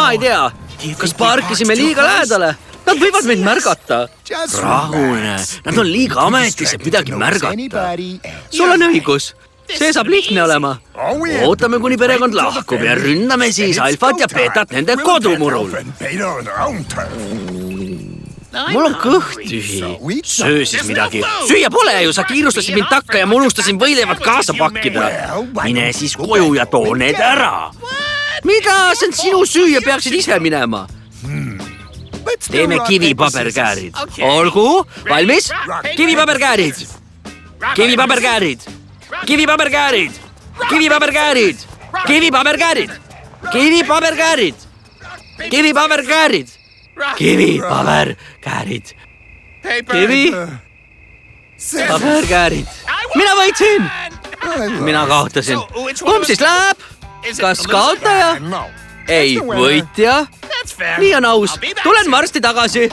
Mina ei tea, kas parkisime liiga lähedale. Nad võivad meid märgata. Rahune, nad on liiga ametis, et midagi märgata. Sul on õigus. See saab lihtne olema. Ootame, kuni perekond lahkub ja ründame siis alfat ja betat nende kodumurul. Mul on kõht tühi. Söö siis midagi. Süüa pole ju, sa kiirustasid mind takka ja ma unustasin võileivad kaasa pakkida. Mine siis koju ja too need ära. Mida? See on sinu süü ja peaksid ise minema. Teeme kivipaberkäärid. Olgu, valmis? Kivipaberkäärid. Kivipaberkäärid. Kivipaberkäärid. Kivipaberkäärid. Kivipaberkäärid. Kivipaberkäärid. Kivipaberkäärid. Kivipaberkäärid. Kivipaberkäärid. Mina võitsin. Mina kaotasin. Kumb siis läheb? Kas kaotaja? Ei, võitja. Nii on aus. Tulen varsti tagasi.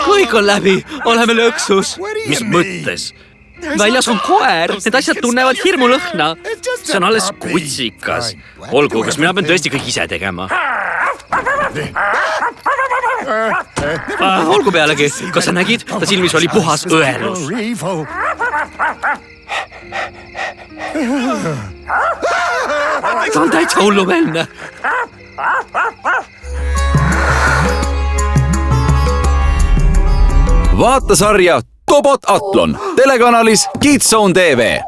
Kõik on läbi. Oleme lõksus. Mis mõttes? Väljas on koer. Need asjad tunnevad hirmulõhna. See on alles kutsikas. Olgu, kas mina pean tõesti kõik ise tegema? Olgu pealegi. Kas sa nägid? Ta silmis oli puhas õelus. Ta on täitsa hullumeelne. Vaata sarja Tobot Atlon telekanalis Kids Zone TV.